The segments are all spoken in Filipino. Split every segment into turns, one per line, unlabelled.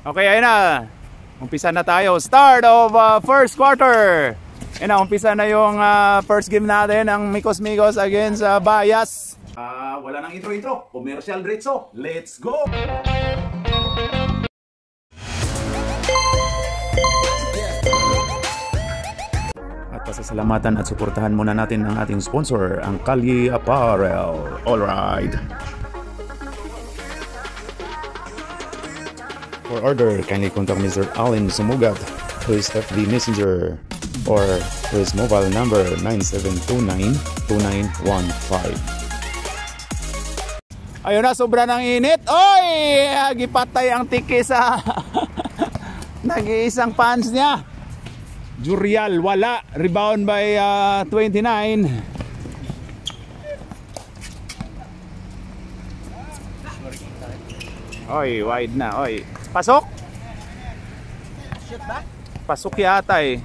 Okay, ayun na. Umpisa na tayo. Start of first quarter. Ayun na, umpisa na yung first game natin, ang Micos Migos against Bayas. Wala nang intro-intro. Commercial diretso. Let's go! At pasasalamatan at suportahan muna natin ang ating sponsor, ang Kalye Apparel. Alright. For order, kindly contact Mr. Allen Sumugat to his FB Messenger or to his mobile number 9729-2915. Ayun na, sobra ng init. Oy! Gipatay ang tiki sa nag-iisang fans niya. Jurial, wala. Rebound by 29. Oy, wide na. Oy. Pasok?
Shoot ba?
Pasok yata eh.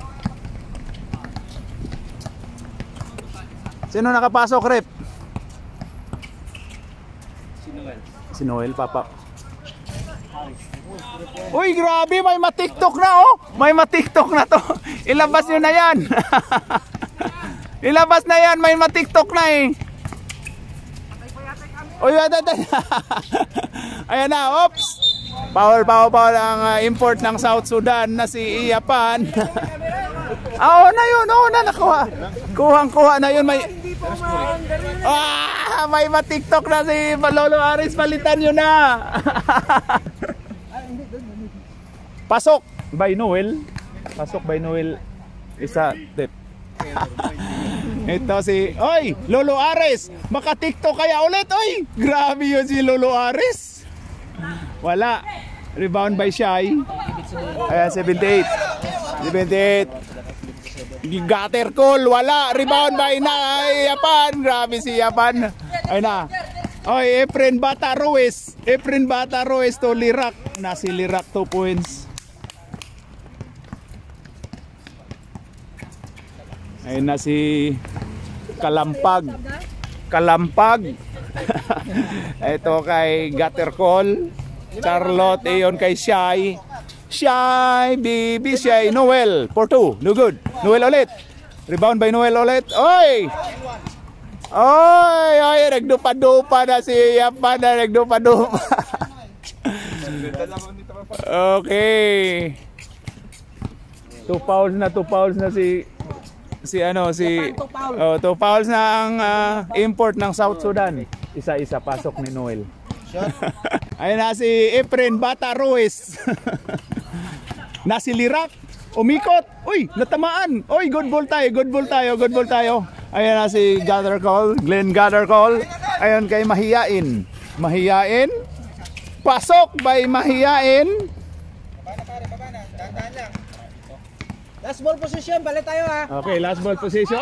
Sino nakapasok, Rep? Si Noel, Papa. Uy, grabe, may ma-TikTok na oh. May ma-TikTok na to. Ilabas nyo na yan. Ilabas na yan, may ma-TikTok na eh. Uy, ayan na, oops. Foul ang import ng South Sudan na si Iapan. Oo na yun, nakuha. Kuhang-kuha na yun. May ma-TikTok na si Lolo Aris, palitan yun na. Pasok by Noel. Pasok by Noel. Isa tip. Ito si, oy, Lolo Aris, maka-TikTok kaya ulit, oy. Grabe yun si Lolo Aris. Wala. Rebound by Shai. Ayan, 78. Gutter call, wala. Rebound by Iapan. Grabe si Iapan. Ayun na. Oy, Efren Bata Ruiz to Lirak. Na si Lirak 2 points. Ayun na si Kalampag. Ito kay Gutter call. Charlotte, ayon kay Shai, baby Shai. Noel for 2, no good. Noel ulit. Rebound by Noel ulit. Oy, nagdupa-dupa na si Iapan na nagdupa-dupa. Okay. Two fouls na si 2 fouls na ang import ng South Sudan. Isa-isa pasok ni Noel. Ayun na si Efren Bata Ruiz. Na si Lirak, umikot. Uy, natamaan. Uy, good ball tayo. Ayun na si Glenn Gathercall. Ayun kay Mahiyain. Pasok by Mahiyain.
Baba na. Dahan lang. Last ball position, balik tayo ha.
Okay, last ball position.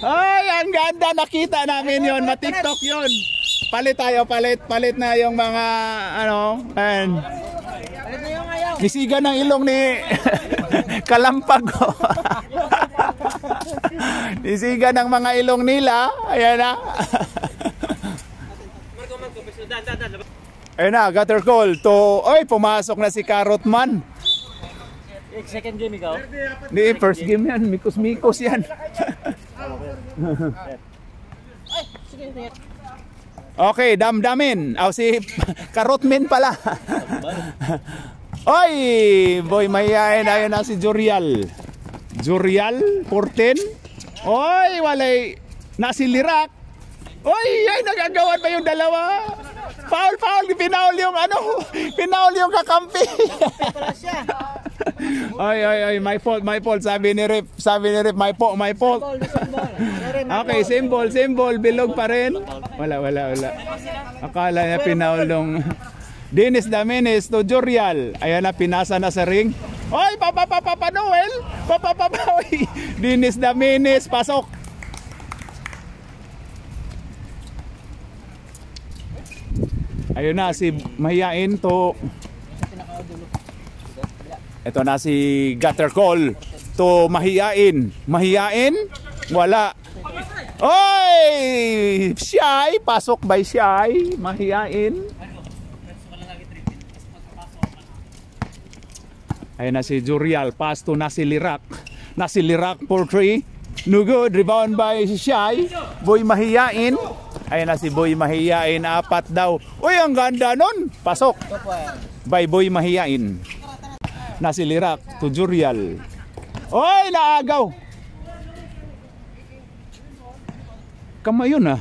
Ay, ang ganda, nakita namin yon, ma-TikTok yon. Palit na yung mga palit na yung ayaw. Gisiga ng ilong ni Kalampag. Gisiga ng mga ilong nila. Ayan na. Ayan na, Gutter call to, pumasok na si Carrotman.
Second game ikaw?
Hindi, first game yan. Mikos yan. Okay, damdamin. Si Karotmin pala. Oy, boy, mayayain. Ayun na si Jurial, 14. Oy, walay. Na si Lirak. Oy, nagagawan pa yung dalawa. Foul. Pinaul yung kakampi. Ay, my fault. Sabi ni Rep, my fault. Okay, symbol, bilog pa rin. Wala. Akala niya pinaulong. Dennis Damenes to Jurial. Ayan na, pinasa na sa ring. Oy, Papa Noel. Oy. Dennis Damenes, pasok. Ayun na, si Mahiyain to. Ito na si Gutter call to Mahiyain. Wala. Oy! Shai, pasok by Shai. Mahiyain. Ayun na si Jurial. Pass to Nasilirak. Nasilirak for 3. No good. Rebound by Shai. Boy Mahiyain. Ayun na si Boy Mahiyain. 4 daw. Uy, ang ganda nun. Pasok. By Boy Mahiyain. Nasilirak to Jurial. Uy, naagaw. Kamay yun ah.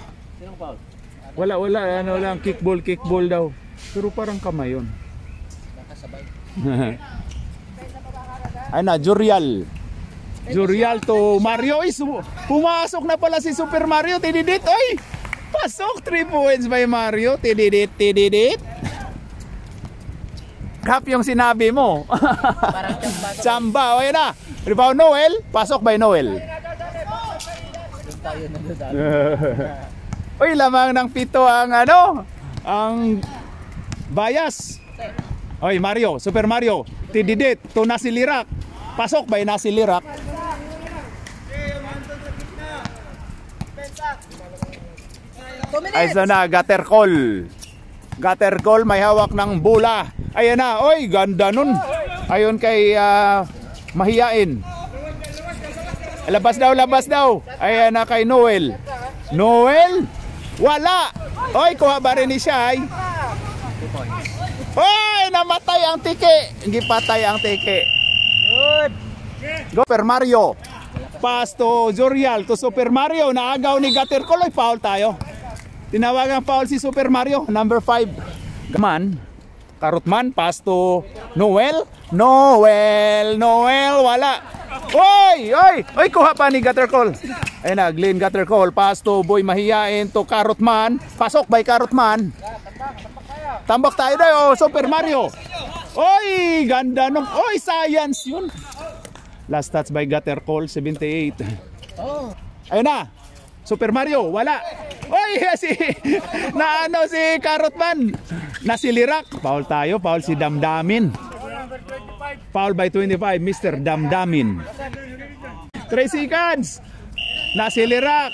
Wala. Ano lang. Kickball daw. Pero parang kamay yun. Ayun na, Jurial. Jurial to Mario. Ay, pumasok na pala si Super Mario. Tididit. Ay, pasok. 3 points by Mario. Tididit. Kap yung sinabi mo.
Parang
Chamba. Ayun na. Rebound Noel. Pasok by Noel. Uy, lamang ng 7 ang ang bias. Oy, Mario, Super Mario. Tididit to Nasilirak. Pasok by Nasilirak. Ay, sana gutter call. Gutter call, may hawak ng bola. Ayan na, oy, ganda nun. Ayon kay Mahiyain. Labas daw. Ayan na kay Noel. Noel, wala. Oy, kuha ba rin ni Shai? Oy, namatay ang tiki. Hindi patay ang tiki.
Good.
Go Super Mario. Pass to Jurial to Super Mario. Naagaw ni Gutter Call. Oy, foul tayo. Tinawagang foul si Super Mario. Number 5. Gaman. Karutman, pass to Noel. Noel, wala. Oy, kuha pa ni Gutter Call. Ayun na, Glenn Gutter Call. Pass to Boy Mahiyain to Karutman. Pasok by Karutman. Tambak tayo daw, Super Mario. Oy, ganda nung. Oy, science yun. Last touch by Gutter Call, 78. Ayun na. Super Mario, wala. Oy, si Karotman. Nasilirak. Foul tayo, foul si Damdamin. Foul by 25, Mr. Damdamin. 3 seconds. Nasilirak.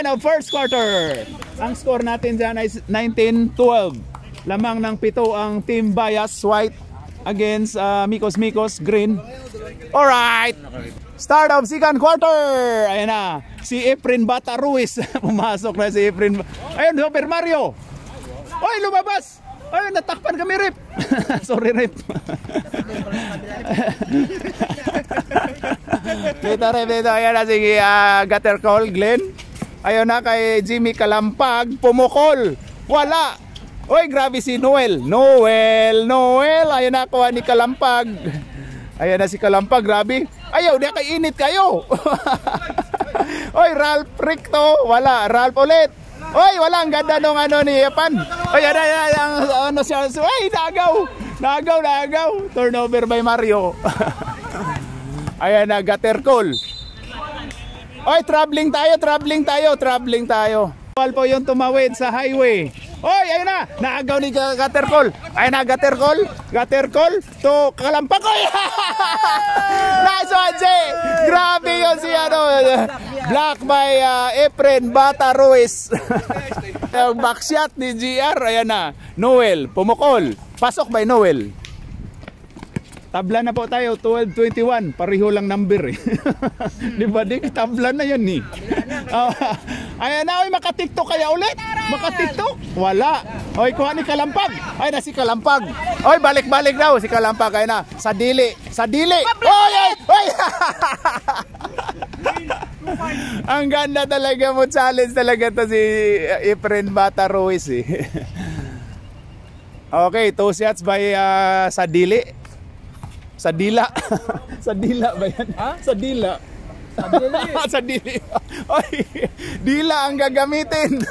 Now first quarter. Ang score natin dyan ay 19-12. Lamang ng 7 ang Team Bias White against Mikos Green. Alright. Start of second quarter. Ayan na. Si Efren Bata Ruiz. Pumasok na si Efren. Ayun, Super Mario. Oy, lumabas. Ayun, natakpan kami, Rip. Sorry, Rip. Dito. Ayan na si Gutter Call, Glenn. Ayun na kay Jimmy Kalampag. Pumukol. Wala. Oy, grabe si Noel. Noel. Ayun na kuha ni Kalampag. Ayan na si Kalampag, grabe. Ayaw, di kainit kayo. Oy, Ralph Ricto. Wala. Ralph ulit. Oy, wala. Ang ganda nung ni Yapan. Oy, ano siya. Oy, nagaw. Turnover by Mario. Ayan na, Gutter Call. Oy, traveling tayo. Bawal po yung tumawid sa highway. Oy, ayun na. Naagaw ni Gutter Call. Ayun na, Gutter Call to Kalampag. Oy! Nice one, Jay! Grabe yun si Black by Efren Bata Ruiz. Yung backshot ni GR. Ayan na. Noel, pumukol. Pasok by Noel. Tabla na po tayo, 12-21. Pareho lang number eh. Di ba, tabla na yan eh. Ayan na, oy, makatiktok kaya ulit. Makatiktok? Wala. Oy, kuha ni Kalampag. Ay na si Kalampag. Oy, balik daw si Kalampag. Ayun na, sa dili. Oy! Ang ganda talaga mo, challenge talaga to si Efren Bata Ruiz eh. Okay, 2 shots by Sadili. Sa dila. Sa dila ba yan? Ha? Sa dila. Sa dili. Oy, dila ang gagamitin.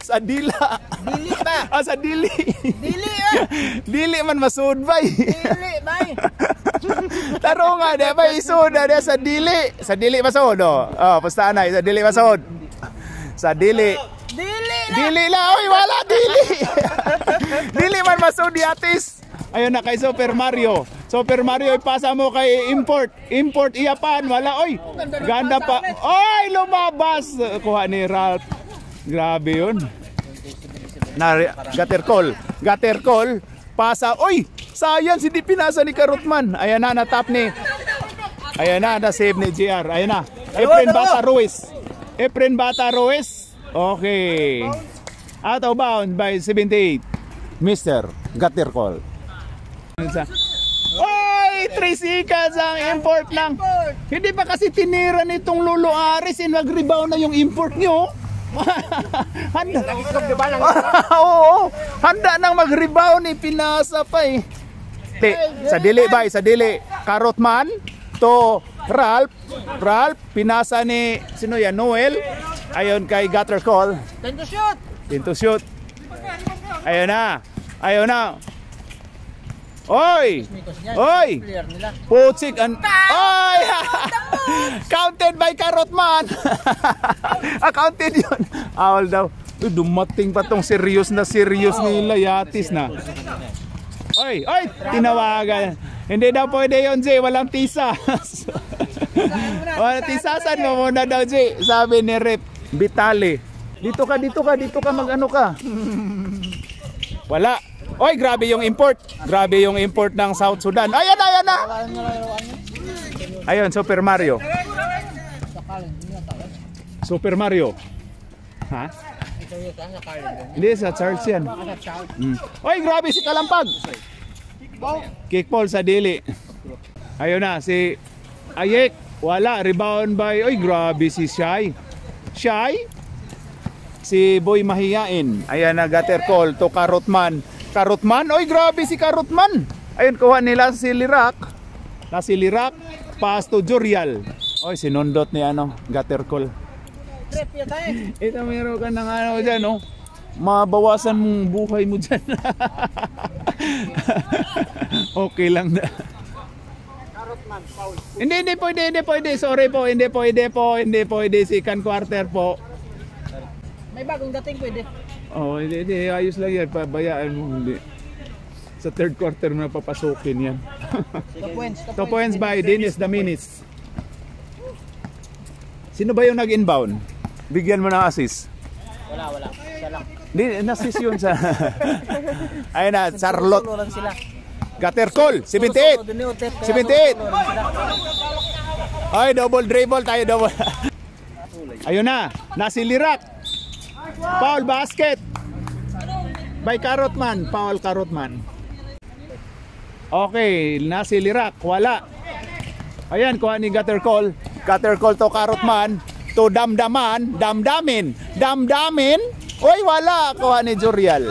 Sa dila.
Dili ba?
Sa dili. Dili man masud bay.
Dili bay.
Taro nga, di ba isud na sa dili. Sa dili masud. Pusta na, sa dili masud. Sa dili. Dili la. Oy, wala dili. Dili man masud yatis. Ayun na kay Super Mario. Super Mario, ipasa mo kay Import Iyapan. Wala, oy. Ganda pa. Oy, lumabas. Kuha ni Ralph. Grabe yun. Gutter Call. Pasa. Oy, Sayang, hindi pinasa ni Karotman. Ayan na, natap ni. Ayan na, na-save ni JR. Ayan na. Efren Bata Ruiz. Efren Bata Ruiz. Okay. Out of bounds by 78. Mr. Gatercol. Oy! 3 seconds ang import lang. Hindi pa kasi tinira nitong Lolo Aris. Nag-rebound na yung import nyo. Handa. Oo. Handa nang mag-rebound eh. Pinasa pa eh. Sa dili ba? Sa dili. Karotman to Ralph. Ralph. Pinasa ni sino yan? Noel. Ayon kay Gatercol.
Time to shoot.
Time to shoot. Ayun na. Ayun na. Oy! Oy! Putsik an... Oy! Counted by Karotman. Counted yun. Awal daw. Dumating pa tong serious nila. Yatis na. Oy! Oy! Tinawagan. Hindi daw pwede yun, Jay. Walang tisas. Walang tisasan mo muna daw, Jay. Sabi ni Rep Vitali. Dito ka. Mag-ano ka. Wala. Oy, grabe yung import. Grabe yung import ng South Sudan. Ayan na. Ayun, Super Mario. Super Mario. Ha? Hindi, sa Charles yan. Oy, grabe si Kalampag. Kickball sa dili. Ayun na, si Ayek. Wala, rebound by... Oy, grabe si Shai. Si Boy Mahiyain. Ayan na, Gatercol to Karotman. Karotman, oy grabe si Karotman. Ayun, kuha nila si Lirak. Pass to Jorial. Oy, sinundot ni Gatercol. Ito meron ka ng dyan, no? Mabawasan mong buhay mo dyan. Okay lang na.
Karotman, foul.
Hindi pwede. Sorry po, hindi pwede. Second quarter po.
May bagong dating pwede.
Oh, hindi. Ayos lang yan. Pabayaan mo. Hindi. Sa third quarter na papasukin yan. 2 points by Dennis Daminis. Sino ba yung nag-inbound? Bigyan mo ng assist.
Wala. Siya lang.
Hindi, na-assist yun sa... Ayun na, Charlotte. Gatercol, 78. Ay, double dribble tayo. Ayun na, nasilirak. Foul basket by Karotman. Foul Karotman. Okay, nasilirak. Wala. Ayan, kuha ni Gatercol to Karotman. To damdamin. Oy, wala. Kuha ni Jorial.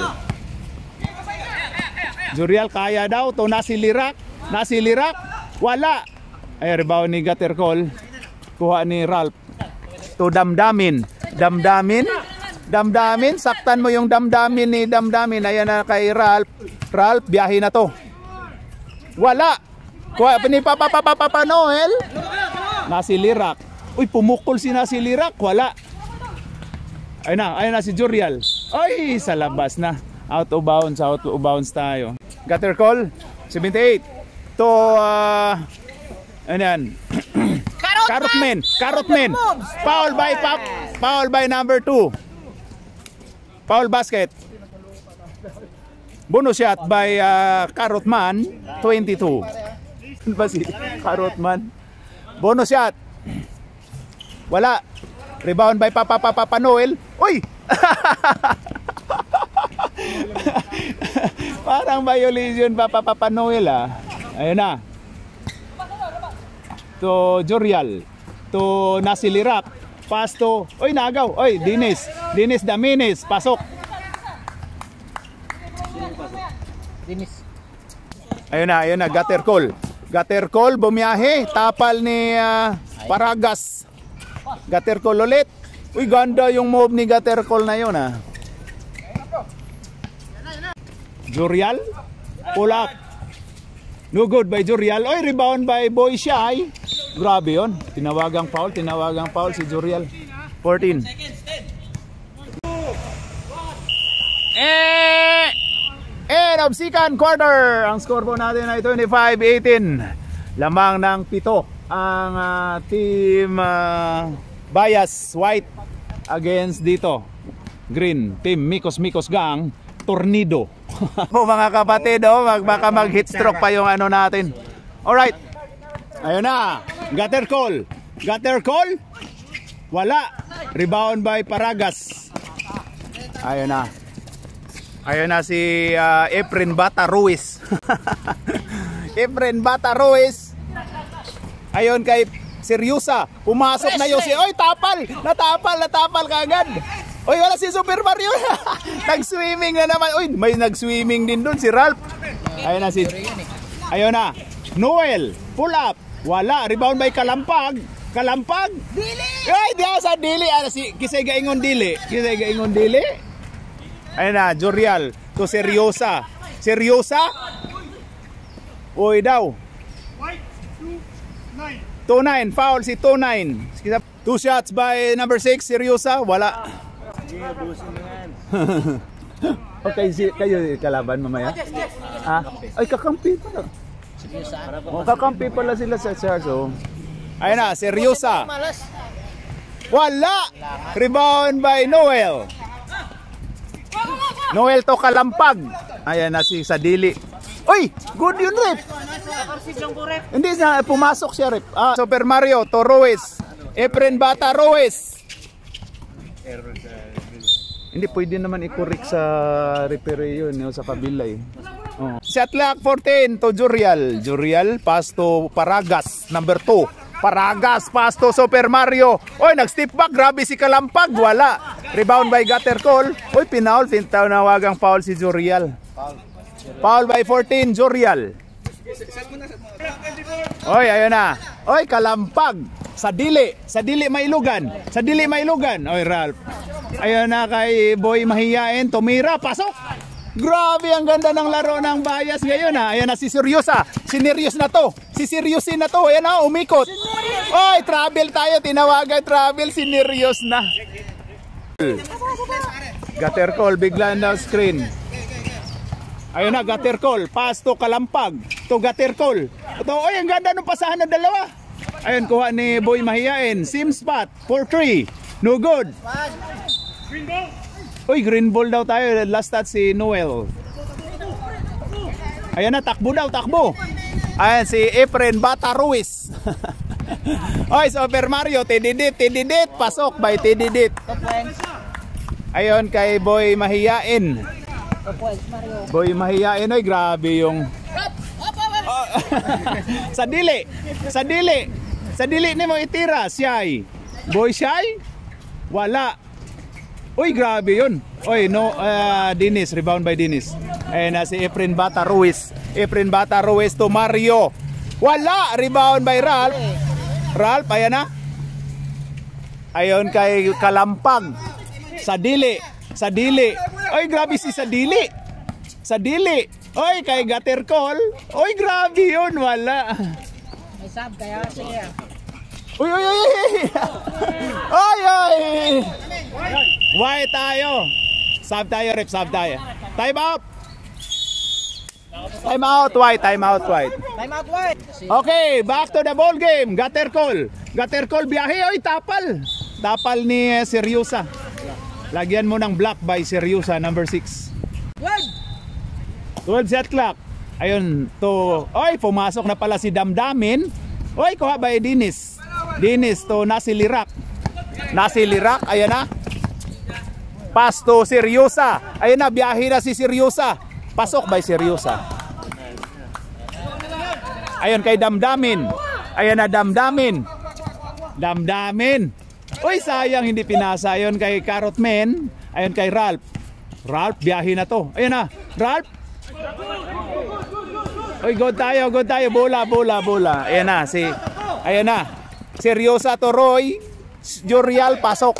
Kaya daw. To nasilirak. Wala. Ay, rebound ni Gatercol. Kuha ni Ralph. To damdamin. Saktan mo yung damdamin ni damdamin. Ayan na kay Ralph. Biyahe na to. Wala. Kuha ni Papa Noel. Nasilirak. Uy, pumukol si Nasilirak. Wala. Ayun na si Jorial. Ay, sa labas na. Out of bounds tayo. Gatercol, 78. To, Karotman. Foul by number 2. Foul basket. Bonus shot by Karotman, 22. Ba si Karotman? Bonus shot. Wala. Rebound by Papa Noel. Uy! Parang violation Papa Noel Ayun na. To Jorial. To Nasilirak. Pass to, oy nagaw, oy Dennis Daminis, pasok. Ayun na, Gatercol bumiyahe, tapal ni Paragas. Gatercol ulit. Uy, ganda yung move ni Gatercol na yun Jorial, pull up. No good by Jorial. Oy, rebound by Boy Shai. Grabe yun. Tinawagang foul si Jorial. 14. End of second quarter. Ang score po natin ay 25-18. Lamang ng 7 ang team Bias White against dito Green. Team Mikos Gang Tornado. Po mga kapatid, oh, baka mag-hit stroke pa yung ano natin. Alright. Ayun na. Gutter call. Gutter call. Wala. Rebound by Paragas. Ayun na. Ayun na si Efren Bata Ruiz. Efren Bata Ruiz. Ayun kay Seryosa. Pumasok na yung si... Oy, tapal! Natapal kagad. Oy, wala si Super Mario. Nag-swimming na naman. Oy, may nag-swimming din doon si Ralph. Ayun na si... Ayun na. Noel. Pull up. Wala. Rebound by Kalampag. Kalampag. Dili! Ay, di sa Dili. Si Kisay Gaingon Dili. Kisay Gaingon Dili. Ayun na. Jorial. To Seryosa. Seryosa. Oy daw. 2-9, foul si 2-9. 2 shots by number 6, Seryosa, wala. Okay, kayo kalaban mamaya? Ah, ay kakampi pala. Oh, kakampi pala sila sa Seryo. Ayun na, Seryosa. Wala! Rebound by Noel. Noel to Kalampag. Ayan na si Sadili. Uy! Good yun, Rep! Hindi na, pumasok siya, Rep. Super Mario to Ruiz. Efren Bata Ruiz. Hindi, pwede naman i-correct sa referee yun, sa kabila eh. Oh. Shot clock 14 to Jorial. Jorial, pass to Paragas, number 2. Paragas, pass to Super Mario. Oy, nag-step back, grabe si Kalampag, wala. Rebound by Gutter Call. Oy, pinaul, nawagang foul si Jorial. Foul by 14, Jorial. Oy, ayun na. Oy, Kalampag. Sadili Mailugan. Sadili Mailugan. Oy, Ralph. Ayun na kay Boy Mahiyain. Tumira, pasok. Grabe, ang ganda ng laro ng Bias ngayon ha. Ayun na si Seryosa. Sineryos na to. Si Seryosin na to. Ayun na, umikot. Oy, travel tayo. Tinawagan travel. Sineryos na. Gutter Call, bigla na screen. Ayun na, Gutter Call. Pass to Kalampag. To Gutter Call. Ito, oy, ang ganda ng pasahan ng dalawa. Ayun, kuha ni Boy Mahiyain. Sim spot. 4-3. No good. Green ball. Uy, green ball daw tayo. Last touch si Noel. Ayun na, takbo daw, takbo. Ayun, si Efren Bata Ruiz. Oy, Super Mario. Tididit. Pasok by Tididit. Ayun, kay Boy Mahiyain. Boy Mahiyain, oy, grabe yung Sadili ni mo itira. Siyay. Boy Siyay. Wala. Uy, grabe yun. Oy, no, Dinis, rebound by Dinis. Ayun na si Efren Bata Ruiz. Efren Bata Ruiz to Mario. Wala. Rebound by Ralph. Ralph, ayan na. Ayun kay Kalampag. Sadili. Oy, grabe si Sadili. Oy, kay Gutter Call. Oy, grabe yun. Wala.
May sub kaya. Sige.
Uy. Why tayo? Sub tayo, Rep. Time out. Time out, White. Okay, back to the ball game. Gutter Call, biyahe. Oy, tapal ni Seryosa. Lagyan mo ng block by Seryosa, number 6. 12 shot clock. Ayun, to, oy, pumasok na pala si Damdamin. Oy, kuha by Dinis to Nasilirak. Ayan na. Pass to Seryosa. Ayun na, biyahe na si Seryosa. Pasok by Seryosa. Ayun kay Damdamin. Ayan na, Damdamin. Uy, sayang hindi pinasa. Ayun kay Carrotman. Ayun kay Ralph, biyahe na to. Ayun na, Ralph. Uy, good tayo. Bola. Ayan na, Seryosa to Roy. Jorial, pasok.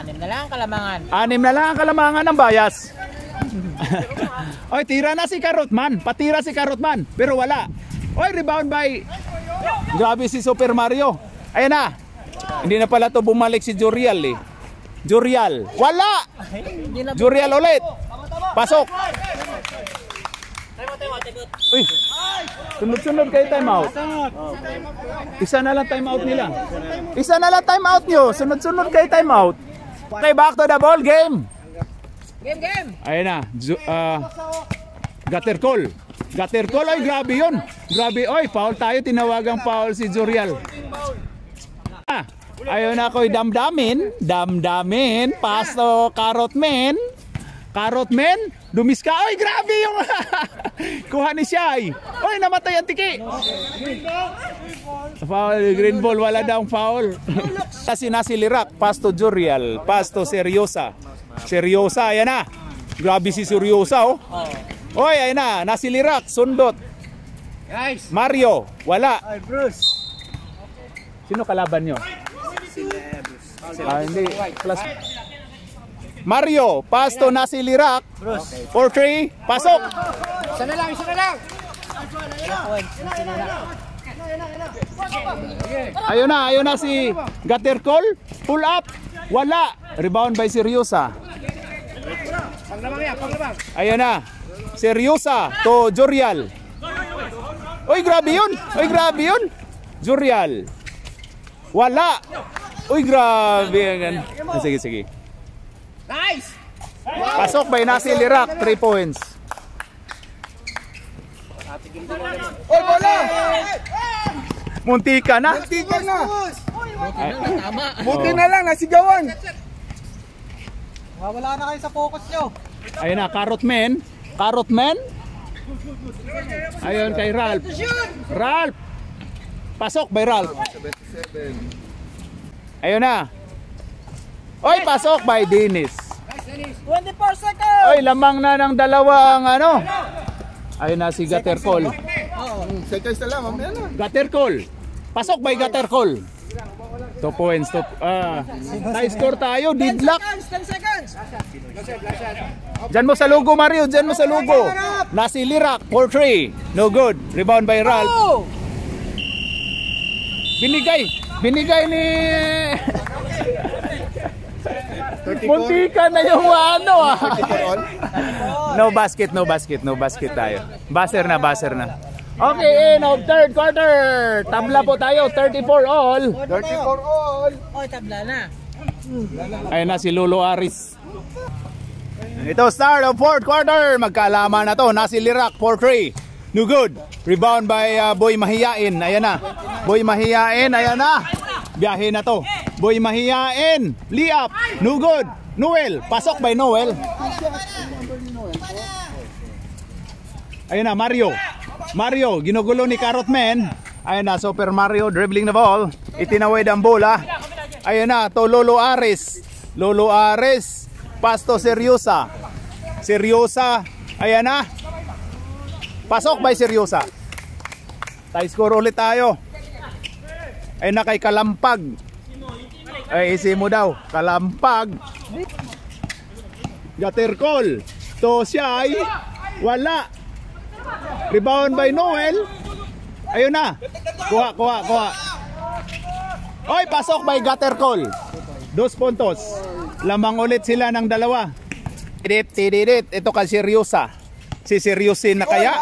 6 na lang ang
kalamangan ng Bias. Oy, tira na si Carrotman. Patira si Carrotman. Pero wala. Oy, rebound by... Grabe si Super Mario. Ayan na. Hindi na pala to bumalik si Jorial eh. Wala. Jorial ulit. Pasok. Uy, sunod kayo time out. Isa na lang time out nila. Sunod kayo time out. Okay, back to the ball game.
Game.
Ayun na. Gutter call. Gutter call. Ay, grabe yun. Grabe. Oy, foul tayo. Tinawagang foul si Jurial. Ayun na ako'y damdamin. Pasto Carrot Man. Dumis ka. Oy, grabe yung kuha ni siya. Oy, namatay ang tiki. Foul, green ball, wala daw foul. Kasi nasilirak, Pasto Jurial, Pasto Seryosa, ayan na. Grabe si Seryosa, oh. Oy, ayan na, nasilirak, sundot. Mario, wala.
Bruce.
Sino kalaban nyo? Hindi, plus. Mario, Pasto nasilirak. For 3, pasok.
Isa na lang.
Ayun na si Gutter Call, pull up, wala. Rebound by Seryosa. Ayun na, Seryosa to Jurial. Oy, grabe yun. Jurial. Wala. Uy, grabe. Sige.
Nice!
Pasok by Nasil Iraq, 3 points.
Oy, bola!
Muntika na.
Buti na lang, nasigawan. Wala na kayo sa focus nyo.
Ayun na, Carrot Man. Ayun kay Ralph. Pasok by Ralph. Ayun na. Oy, pasok by Dennis.
24 seconds.
Oy, lamang na ng dalawang ano. Ayun na si Gutter Call.
Seconds na lang, mamaya na.
Gutter Call. Pasok by Gutter Call. 2 points. Tie score tayo. Deadlock.
10 seconds.
Diyan mo sa logo, Mario. Diyan mo sa logo. Nasilirak for 3. No good. Rebound by Ralph. Binigay ni muntika na yung ano ah. No basket tayo. Buzzer na. Okay, end of third quarter. Tabla po tayo, 34 all.
Oy, tabla na.
Ayun na si Lolo Aris. Ito, start of fourth quarter. Magkaalaman na to. Nasilirak for 3. No good. Rebound by Boy Mahiyain. Ayan na. Biyahe na to. Boy Mahiyain. Layup. No good. Noel. Pasok by Noel. Ayun na, Mario, ginugulo ni Carrot Man. Ayun na, Super Mario dribbling the ball. Itinawid ang bola. Ayun na, to Lolo Aris. Pasto Seryosa. Ayan na. Pasok by Seryosa. Tie score ulit tayo. Ayun na kay Kalampag. Ay, isi mo daw. Kalampag. Gutter Call. To siya ay wala. Rebound by Noel. Ayun na. Kuha. Oy, pasok by Gutter Call. 2 puntos. Lamang ulit sila ng dalawa. Tidit. Ito kay Seryosa. Si Seryosin na kaya.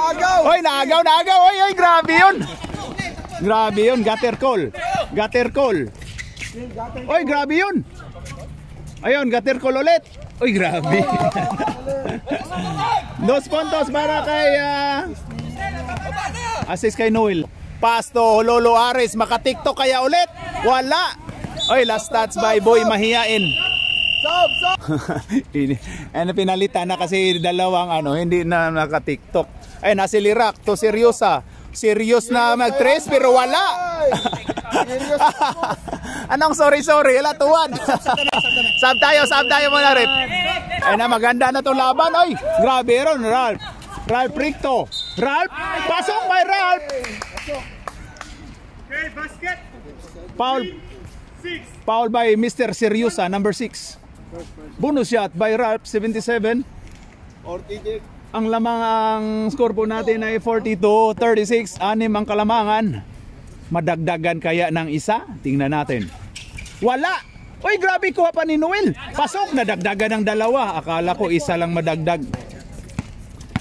Oy, naagaw. Oy, grabe yun. Gutter Call. Oy, grabe yun. Ayun, Gutter Call ulit. Oy, grabe. 2 puntos para kay assist kay Noel. Pasto Lolo Aris, maka-TikTok kaya ulit? Wala. Oy, last stats by Boy Mahiyain. Ano, pinalitan na kasi dalawang hindi na naka-TikTok. Ay, nasilirak to Seryosa. Serious na mag-tres pero wala. Anong sorry? Wala tuwad. Sab tayo muna, rep. Ay na, maganda na tong laban. Oy, grabe ron, Ralph Ricto. Pasok by Ralph.
Okay, basket.
Foul by Mr. Seryosa, number 6. Bonus shot by Ralph, 77. Ang lamang score po natin ay 42-36. 6 ang kalamangan. Madagdagan kaya ng isa? Tingnan natin. Wala! Uy, grabe, kuha pa ni Noel. Pasok, nadagdagan ng dalawa. Akala ko isa lang madagdag.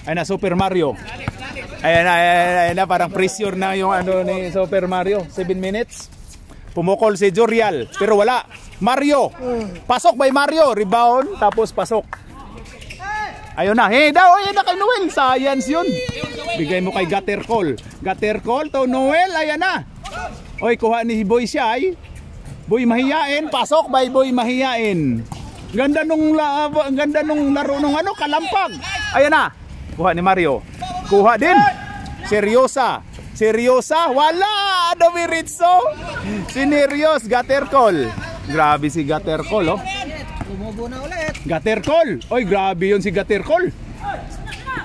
Ayun na, Super Mario. Ayun na, parang pressure na yung ni Super Mario. 7 minutes. Pumukol si Jurial, pero wala. Mario. Pasok by Mario. Rebound, tapos pasok. Ayun na. Hey daw, ayun na kay Noel. Science yun. Bigay mo kay Gutter Call. Gutter Call to Noel. Ayan na. Oy, kuha ni Boy siya ay. Boy mahiyain. Pasok by Boy mahiyain. Ganda nung laro nung ano, Kalampag. Ayan na. Kuha ni Mario. Kuha din. Seryosa. Seryosa. Wala. Domiritso. Sinerios. Gutter Call. Grabe si Gutter Call, oh.
Tumubo na ulit.
Gutter Call. Oy, grabe yun si Gutter Call.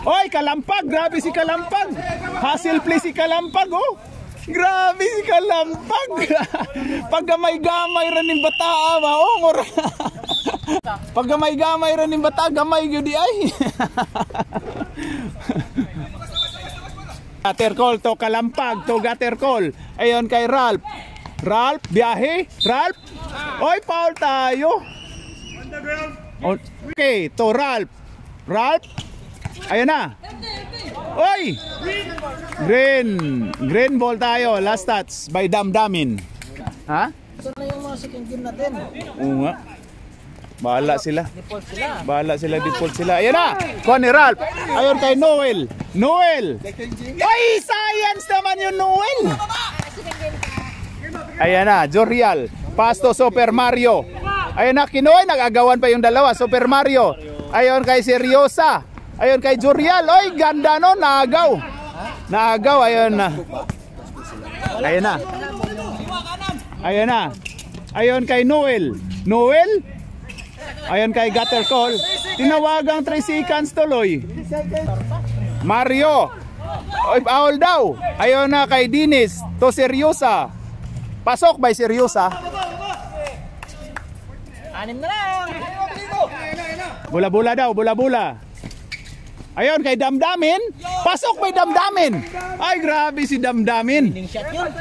Oy, Kalampag. Grabe si Kalampag. Hustle play si Kalampag, oh. Grabe si Kalampag. Paggamay-gamay rin ng bata, oh, mura. Paggamay-gamay rin ng bata, gamay yun di ay. Gutter Call to Kalampag to Gutter Call. Ayon kay Ralph. Ralph, biyahe. Ralph. Oy, foul tayo. Okay, to Ralph. Ralph. Ayun na. Oy! Green ball tayo. Last touch by Damdamin. Ha?
Saan na yung mga second game natin?
Oo nga. Bahala sila.
Default sila.
Bahala sila, default sila. Ayun na. Kuha ni Ralph. Ayun kay Noel. Noel. Ay, science naman yung Noel. Ayan na. Jorial. Pasto Super Mario. Ayun na. Kinoy. Nag-agawan pa yung dalawa. Super Mario. Ayun kay Seryosa. Ayun kay Jorial. Oy, ganda no. Naagaw. Naagaw. Ayun na. Ayun na. Ayun na. Ayun kay Noel. Noel. Ayun kay Gutter Call. Tinawagang 3 seconds tuloy. Mario. Oy, foul daw. Ayun na kay Dinis. To Seryosa. Pasok by Seryosa.
6 na lang.
Bula-bula daw. Bula-bula. Ayun kay Damdamin. Pasok by Damdamin. Ay, grabe si Damdamin.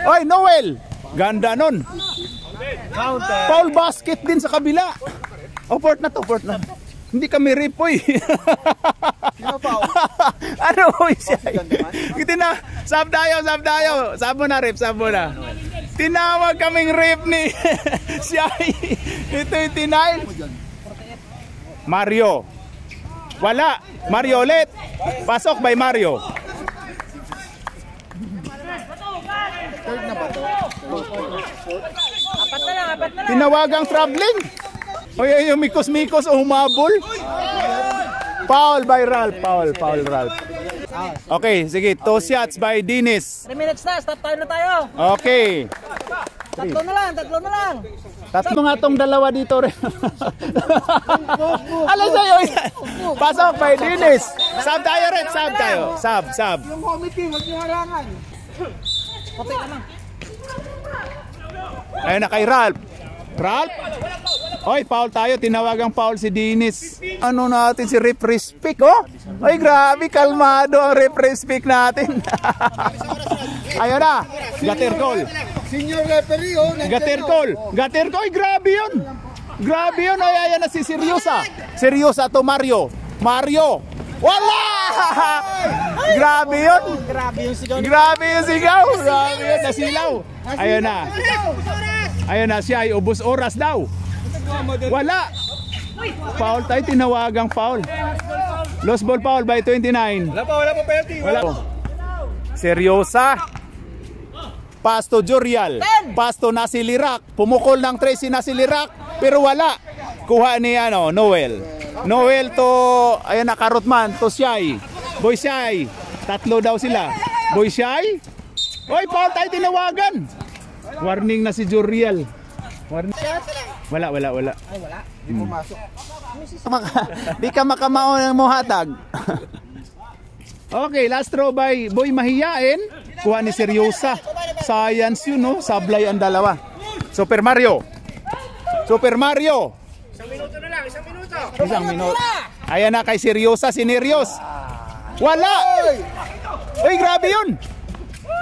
Oy, Noel. Ganda nun. Foul basket din sa kabila. Oh, port na to, port na. Hindi kami ripoy. Ano siya? Sab tayo. Sab mo na, rip, sab mo na. Tinawag kaming rip ni siya. Ito yung tinail. Mario. Wala. Mario ulit. Pasok by Mario.
Apat na lang.
Tinawagang traveling. Oy, yung mikos-mikos o humabol. Foul by Ralph. Foul Ralph. Okay, sige. 2 shots by Dinis.
3 minutes na. Stop time na tayo.
Okay.
Tatlo na lang.
Tatlo nga tong dalawa dito rin. Alam sa'yo yan. Pasok by Dinis. Sab tayo rin. Sab.
Yung committee, huwag niyo harangan. Puti naman.
Ayun na kay Ralph. Ralph. Oy, foul tayo. Tinawagang foul si Dinis. Ano natin si referee speak, oh? Oy, grabe. Kalmado ang referee speak natin. Ayun na. Gutter Call.
Senior referee, oh.
Gutter Call. Oy, grabe yun. Oy, ayan na si Seryosa. Seryosa to Mario. Wala! Grabe yun.
Grabe yung sigaw.
Grabe yun. Nasilaw. Ayun na siya ay ubos oras daw. Wala. Foul tayo, tinawagang foul. Lost ball foul by 29.
Wala pa penalty.
Wala. Seryosa. Pasto Jorial. Pasto Nasilirak. Pumukol ng 3 si Nasilirak. Pero wala. Kuha ni Noel to, ayun na, Karotman to Siyay. Boy Siyay. Tatlo daw sila. Boy Siyay. Oy, foul tayo, tinawagan. Warning na si Jorial. Warning. Wala.
Ay, wala. Hindi pumasok.
Di ka makamao ng muhatag. Okay, last throw by Boy Mahiyain. Kuha ni Seryosa. Science yun, no? Sablay ang dalawa. Super Mario. Isang minuto. Ayan na kay Seryosa, Sinerios. Wala. Uy, grabe yun.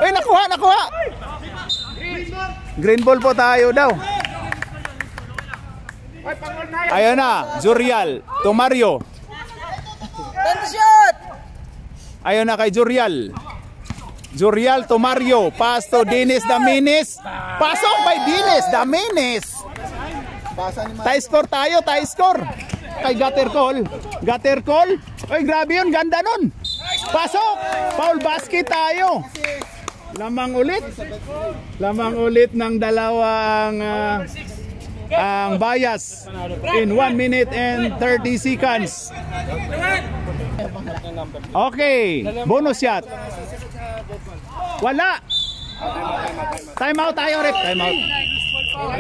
Uy, nakuha. Green ball po tayo daw. Ayan na, Jorial to Mario.
10 shot.
Ayan na kay Jorial to Mario. Pasto Dinis Daminis. Pasok by Dinis Daminis. Tie score tayo. Kay Gutter Call. Oy, grabe yun, ganda nun. Pasok! Foul basket tayo. Lamang ulit. Lamang ulit ng dalawang ang bias in 1 minute and 30 seconds. Okay, bonus shot. Wala. Time out tayo, rep. Time out.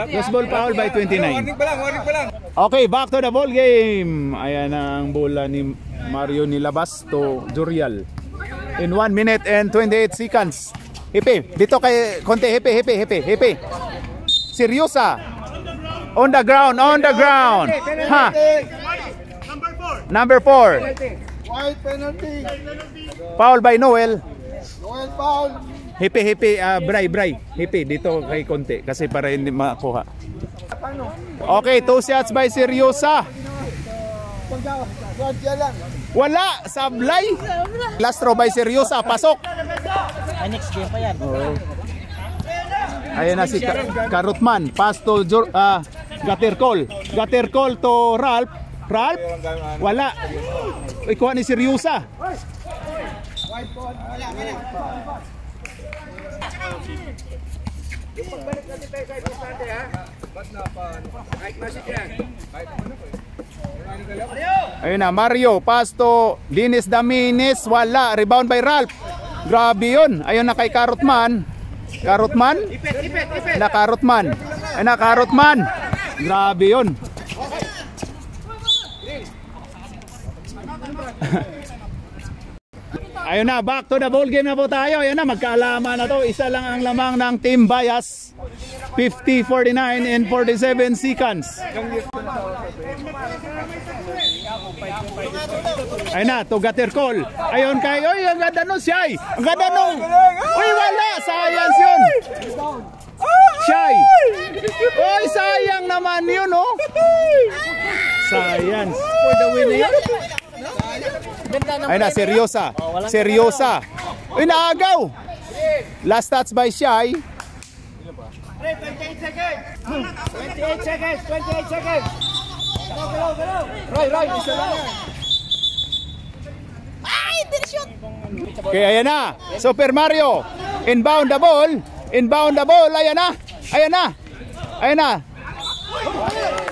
Lost ball foul by 29.
Warning pa lang.
Okay, back to the ball game. Ayan ang bola ni Mario nilabas to Jurial. In 1 minute and 28 seconds. Hipe, dito kay Conte, hipe. Seryosa. On the ground. Ha. Number 4.
White penalty.
Foul by Noel.
Noel foul.
Hipe, Bray. Hipe, dito kay Conte kasi para hindi makuha. Okay, 2 shots by Seryosa. Wala, sablay. Last throw by Seryosa, pasok.
Next game pa yan.
Ayan na si Karutman. Pass to Gatercol to Ralph. Wala. Ikuha ni Seryosa. Ayun na, Mario. Pass to Dennis Damines. Wala. Rebound by Ralph. Grabe yun. Ayun na kay Karutman. Karutman. Ayun na, Karutman. Grabe yun. Ayun na, back to the ball game na po tayo. Ayun na, magkaalaman na to. Isa lang ang lamang ng Team Bias. 50, 49 and 47 seconds. Ayun na, to Gatercol. Ayun kayo, ang ganda nun Shy. Ang ganda nun. Uy, wala, science yun. Shy. Uy, sayang naman yun, oh. Science. For the win yun. Ayun na, Seryosa. Uy, naagaw. Last touch by Shy.
28 seconds. Roy, isa lang yan.
Okay, ayan na. Super Mario. Inbound the ball. Ayan na.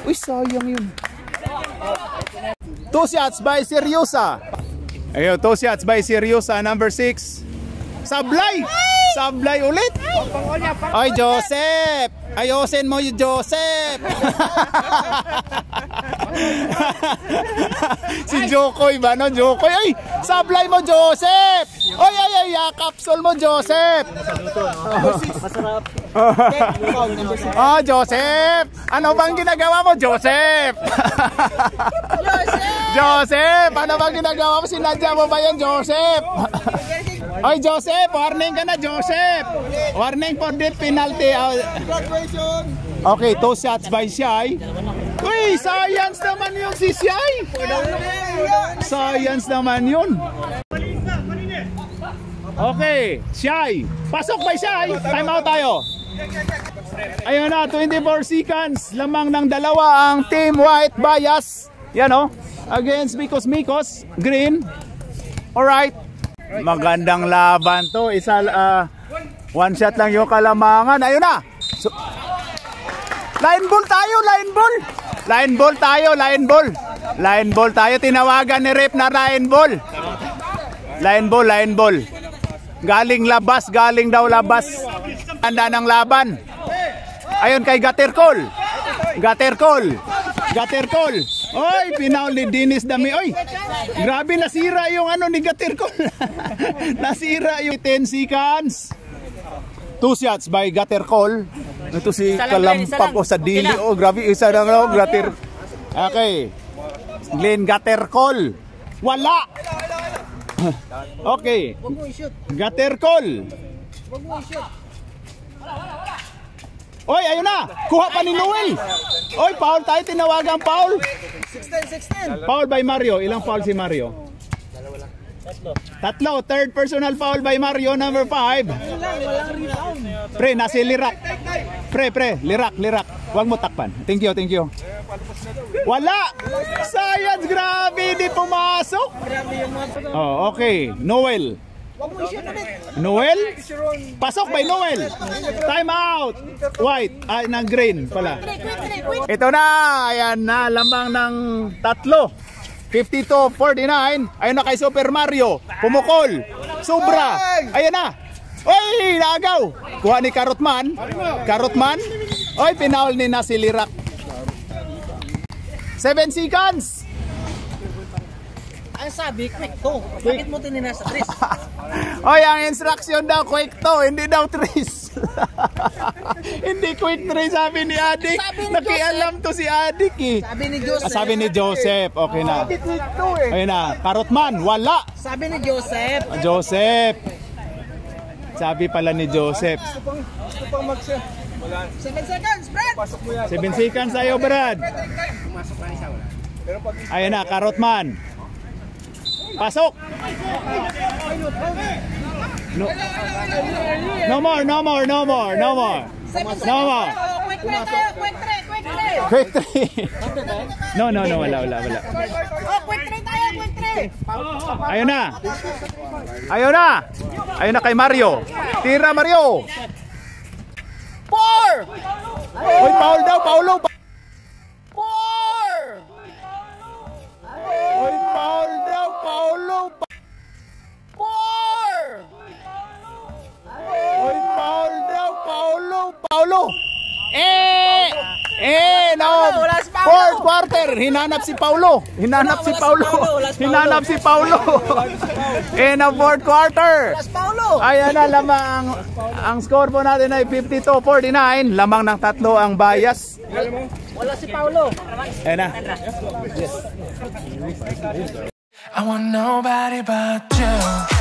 Uy, sayang yun. 2 shots by Seryosa. Ayun, 2 shots by Seryosa. Number 6. Sablay ulit. Ay, Joseph. Ayosin mo yung Joseph. Si Jokoy ba, no? Jokoy. Ay, sablay mo, Joseph. Ay, capsule mo, Joseph.
Masarap.
Joseph. Ano bang ginagawa mo, Joseph? Joseph, ano bang ginagawa mo? Sinadya mo ba yan, Joseph? Oy, Joseph, warning ka na, Joseph. Warning for deep penalty. Okay, 2 shots by Shy. Uy, science naman yun si Shy. Science naman yun. Okay, Shy. Pasok by Shy. Time out tayo. Ayun na, 24 seconds. Lamang ng dalawa ang Team White Bias. Yan o. Against Mikos Green. Alright. Magandang laban to. Isa, 1 shot lang yung kalamangan. Ayun na. Line ball tayo. Tinawagan ni Rep na line ball. Line ball. Galing daw labas. Tanda ng laban. Ayun kay Gatercol. Oy, pinaul ni Dennis Dami. Oy, grabe, nasira yung ano ni Gatercol. Nasira yung 10 seconds. 2 shots by Gatercol. Ito si Kalampag o sa dili. Oh, grabe, isa lang. Okay. Glenn Gatercol. Wala. Okay. Gatercol. Oy, ayun na. Kuha pa ni Noel. Oy, foul tayo. Tinawagang foul.
16.
Foul by Mario. Ilang foul si Mario? Tatlo. Third personal foul by Mario, number 5. Pre, nasi lirak. Pre, lirak. Huwag mo takpan. Thank you, thank you. Wala! Science, grabe, di pumasok. Oh, okay. Noel. Noel? Pasok by Noel. Time out. White. Ay, ng green pala. Ito na. Ayan na. Lamang ng 3. 52-49. Ayun na kay Super Mario. Pumukol. Sobra. Ayan na. Oy, nagaw. Kuha ni Karotman. Karotman. Oy, pinaul ni na si Lirak. 7 seconds.
Ang sabi, quick to. Bakit mo tinina sa 3?
Oy, ang instruction daw, quick to. Hindi daw 3. Hindi quick 3, sabi ni Adik. Nakialam to si Adik eh.
Sabi ni Joseph.
Sabi ni Joseph. Okay na. Ayun na. Karotman, wala.
Sabi ni Joseph.
Joseph. Sabi pala ni Joseph.
7 seconds, Brad.
7 seconds sa'yo, Brad. Ayun na, Karotman. Pasok. No. No more, no more, no more, no more. No more.
Quick 3 tayo, quick 3, quick 3.
Quick 3. No, no, no, wala.
Oh, quick 3 tayo, quick 3.
Ayun na. Ayun na. Ayun na kay Mario. Tira, Mario.
4.
Oy, Paul daw, Paulo.
4.
Oy, Paul daw, Paulo.
4.
Oy, Paul daw, Paulo. No.
Wala si Paulo.
Fourth quarter, hinanap si Paulo. Hinanap si Paulo. Ang fourth quarter.
Las Paulo.
Ayan na lamang ang score po natin ay 52-49. Lamang ng 3 ang bias.
Wala si Paulo.
Ayan na.
I want nobody but you.